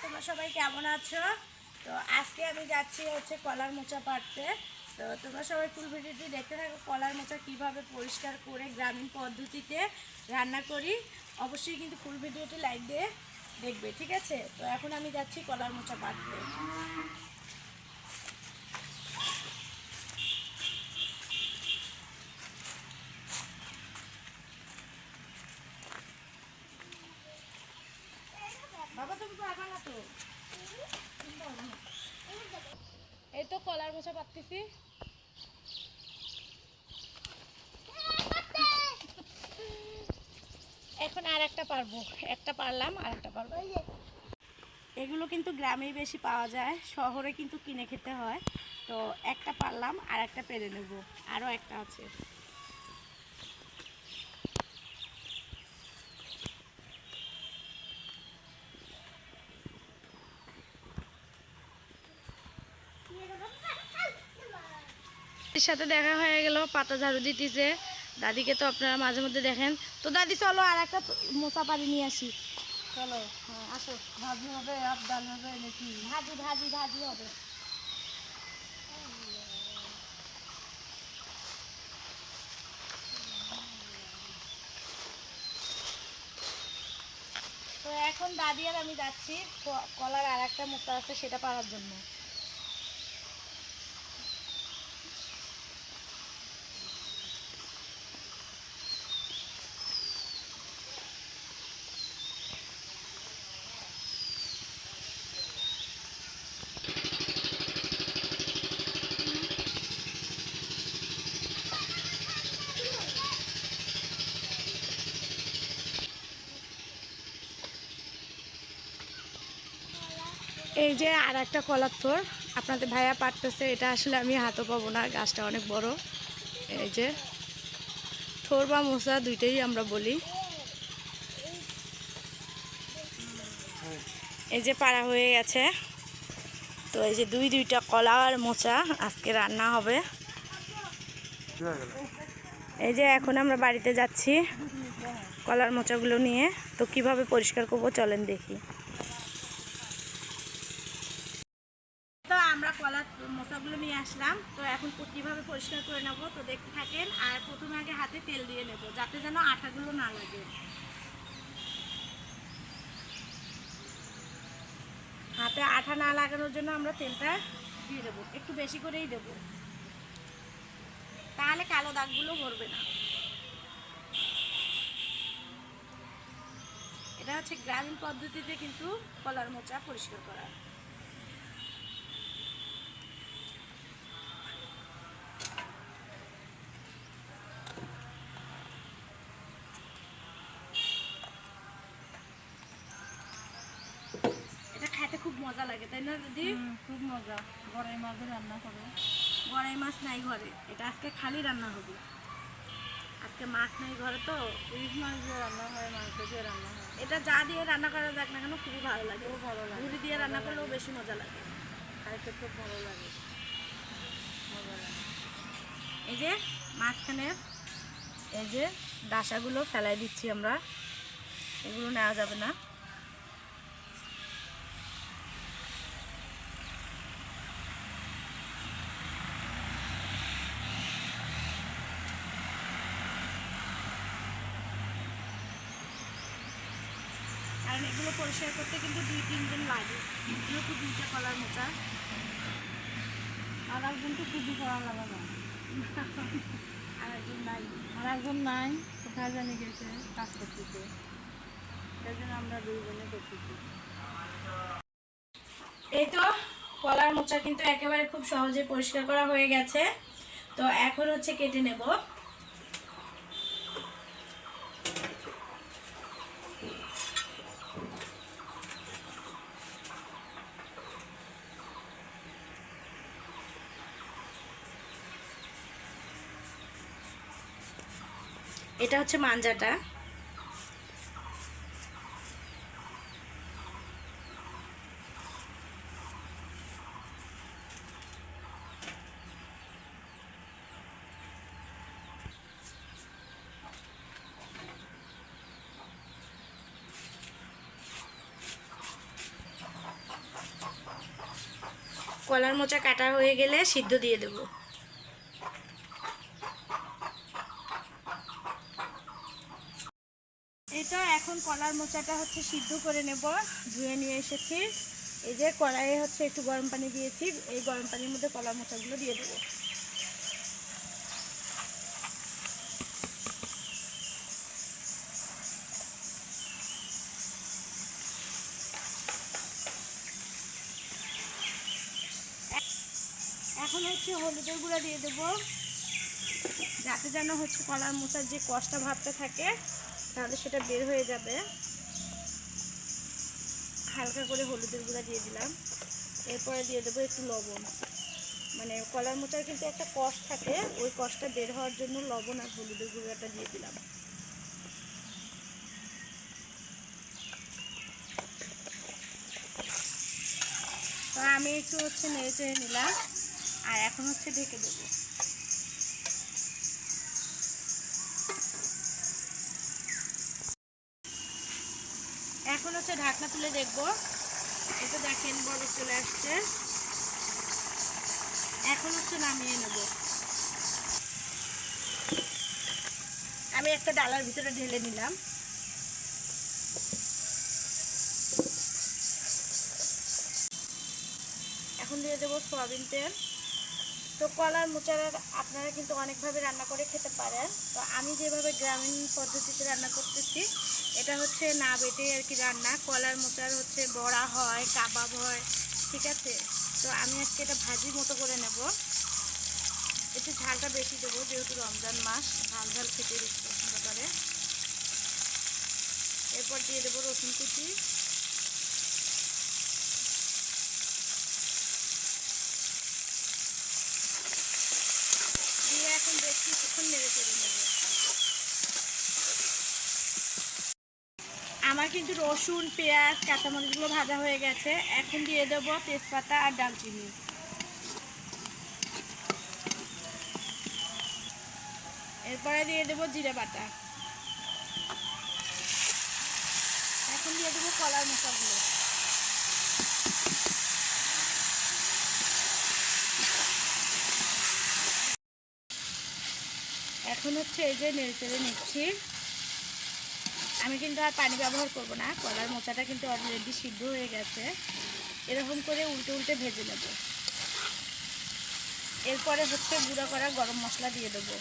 তোমরা সবাই কেমন আছো? তো আজকে আমি যাচ্ছি হচ্ছে কলার মোচা পাড়তে। তো তোমরা সবাই ফুল ভিডিওটি দেখতে থাকো, কলার মোচা কীভাবে পরিষ্কার করে গ্রামীণ পদ্ধতিতে রান্না করি। অবশ্যই কিন্তু ফুল ভিডিওটি লাইক দিয়ে দেখবে, ঠিক আছে? তো এখন আমি যাচ্ছি কলার মোচা পাড়তে। বাবা তুমি পারবা না তো? এই তো কলার মোচা পাড়তেছি। এখন আর একটা পারবো, একটা পারলাম আর একটা পারবো। এগুলো কিন্তু গ্রামেই বেশি পাওয়া যায়, শহরে কিন্তু কিনে খেতে হয়। তো একটা পারলাম আর একটা পেরে নেব, আরও একটা আছে। দাদির সাথে দেখা হয়ে গেল, পাতা ঝাড়ু দিতেছে। দাদিকে তো আপনারা মাঝে মধ্যে দেখেন। তো দাদি চলো আর একটা মোচা পাড়ি নিয়ে আসি। চলো, হ্যাঁ আসো। ভাজি হবে আর ডাল হবে নাকি? ভাজি ভাজি ভাজি হবে। তো এখন দাদি আর আমি যাচ্ছি কলার আর একটা মোচা আছে সেটা পাড়ার জন্য। এই যে আর একটা কলার থোর আপনাদের ভাইয়া পারতেছে। এটা আসলে আমি হাতও পাবো না, গাছটা অনেক বড়। এই যে থোর বা মোচা দুইটাই আমরা বলি। এই যে পাড়া হয়ে গেছে। তো এই যে দুইটা কলা আর মোচা আজকে রান্না হবে। এই যে এখন আমরা বাড়িতে যাচ্ছি কলার মোচাগুলো নিয়ে। তো কিভাবে পরিষ্কার করবো চলেন দেখি। তো আমরা কলার মোচাগুলো নিয়ে আসলাম। তো এখন কীভাবে পরিষ্কার করে নেব তো দেখতে থাকেন। আর প্রথমে আগে হাতে তেল দিয়ে নেব যাতে যেন আঠাগুলো না লাগে। হাতে আঠা না লাগানোর জন্য আমরা তেলটা দিয়ে দেবো, একটু বেশি করেই দেবো, তাহলে কালো দাগগুলো মরবে না। এটা হচ্ছে গ্রামীণ পদ্ধতিতে কিন্তু কলার মোচা পরিষ্কার করা। এটা খাইতে খুব মজা লাগে, তাই না দিদি? খুব মজা। গড়াই মাছ রান্না করে। গড়াই মাছ নাই ঘরে, এটা আজকে খালি রান্না হবে। আজকে মাছ নাই ঘরে, তো ইলিশ মাছ দিয়ে রান্না হয়, মাংস দিয়ে রান্না হয়। এটা যা দিয়ে রান্না করা যাক না কেন খুবই ভালো লাগে। খুব ভালো লাগে। ঘুরি দিয়ে রান্না করলেও বেশি মজা লাগে, খাইতে খুব ভালো লাগে, মজা লাগে। এই যে মাঝখানে এই যে ডাসাগুলো ফেলাই দিচ্ছি আমরা, এগুলো নেওয়া যাবে না। কারণ এগুলো পরিষ্কার করতে কিন্তু 2-3 দিন লাগে, যেহেতু 2টা কলার মোচা। আর একজন তো খুবই করা লাগে না। আর একজন নাই, আর একজন নাই, কোথায় জানি গেছে কাজ করতেছে, সেই জন্য আমরা দুইজনে করতেছি। এই তো কলার মোচা কিন্তু একেবারে খুব সহজে পরিষ্কার করা হয়ে গেছে। তো এখন হচ্ছে কেটে নেব। এটা হচ্ছে মাঞ্জাটা। কলার মোচা কাটা হয়ে গেলে সিদ্ধ দিয়ে দেব। এটা এখন কলার মোচাটা হচ্ছে সিদ্ধ করে নেব। ধুয়ে নিয়ে এসেছি। এই যে কড়াইয়ে হচ্ছে একটু গরম পানি দিয়েছি, এই গরম পানির মধ্যে কলার মোচাগুলো দিয়ে দেবো। এখন হচ্ছে হলুদের গুঁড়া দিয়ে দেবো, যাতে যেন হচ্ছে কলার মোচার যে কষটা ভাবটা থাকে তাহলে সেটা বের হয়ে যাবে। হালকা করে হলুদের গুঁড়া দিয়ে দিলাম। এরপরে দিয়ে দেবো একটু লবণ, মানে কলার মোচার কিন্তু একটা কষ থাকে, ওই কষটা বের হওয়ার জন্য লবণ আর হলুদের গুঁড়াটা দিয়ে দিলাম। তো আমি একটু হচ্ছে নেড়ে চেড়ে নিলাম, আর এখন হচ্ছে ঢেকে দেবো। এখন হচ্ছে ঢাকনা তুলে দেখবো। এটা দেখেন বরফ চলে আসছে। এখন হচ্ছে নামিয়ে নেব। আমি একটা ডালার ভিতরে ঢেলে নিলাম। এখন দিয়ে দেবো সয়াবিন তেল। তো কলার মোচারা আপনারা কিন্তু অনেকভাবে রান্না করে খেতে পারেন। তো আমি যেভাবে গ্রামীণ পদ্ধতিতে রান্না করতেছি, এটা হচ্ছে না বেটে আর কি রান্না। কলার মোচার হচ্ছে বড়া হয়, কাবাব হয়, ঠিক আছে। তো আমি আজকে এটা ভাজি মতো করে নেব। একটু ঝালটা বেশি দেবো, যেহেতু রমজান মাস, ঝাল ঝাল খেতে বেশি পছন্দ করে। এরপর দিয়ে দেবো রসুন কুচি, দিয়ে এখন বেশ কিছুক্ষণ নেড়ে চেড়ে নেব। আমার কিন্তু রসুন, পেঁয়াজ, কাঁচামরিচগুলো ভাজা হয়ে গেছে। এখন দিয়ে দেবো তেজপাতা আর ডালচিনি। এরপরে দিয়ে দেবো জিরে বাটা। এখন দিয়ে দেবো কলার মোচাগুলো। এখন হচ্ছে এই যে নেড়ে চেড়ে নিচ্ছি। আমি কিন্তু আর পানি ব্যবহার করব না, কলার মোচাটা কিন্তু অলরেডি সিদ্ধ হয়ে গেছে। এরকম করে উল্টে উল্টে ভেজে নেব। এরপরে হচ্ছে গুঁড়ো করা গরম মশলা দিয়ে দেবো।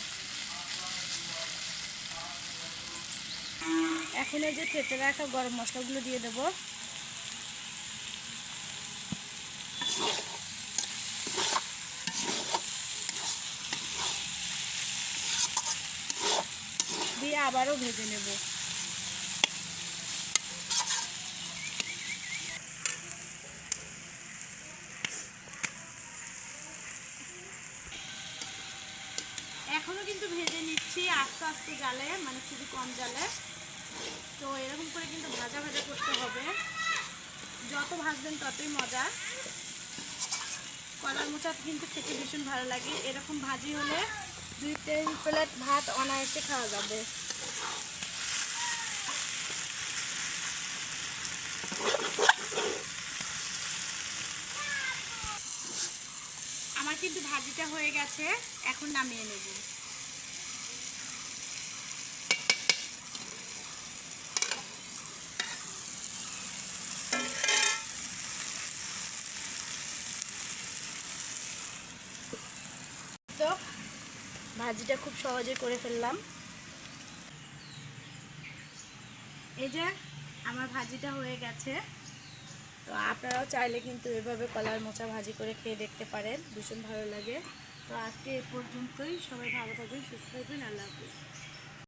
এখন এই যে থেঁচে রাখা গরম মশলাগুলো দিয়ে দেবো। দিয়ে আবারও ভেজে নেব। এখনো কিন্তু ভেজে নিচ্ছি আস্তে আস্তে জালে, মানে খুবই কম জালে। তো এরকম করে কিন্তু ভাজা ভাজা করতে হবে, যত ভাজবেন ততই মজা। কলার মোচা কিন্তু খেতে ভীষণ ভালো লাগে। এরকম ভাজি হলে 2-3 প্লেট ভাত অনায়াসে খাওয়া যাবে। আমার কিন্তু ভাজিটা হয়ে গেছে, এখন নামিয়ে নেব। তো ভাজিটা খুব সহজে করে ফেললাম। এই যে আমার ভাজিটা হয়ে গেছে। তো আপনারাও চাইলে কিন্তু এভাবে কলার মোচা ভাজি করে খেয়ে দেখতে পারেন, ভীষণ ভালো লাগে। তো আজকে এই পর্যন্তই। সবাই ভালো থাকবেন, সুস্থ থাকবেন। আল্লাহ হাফিজ।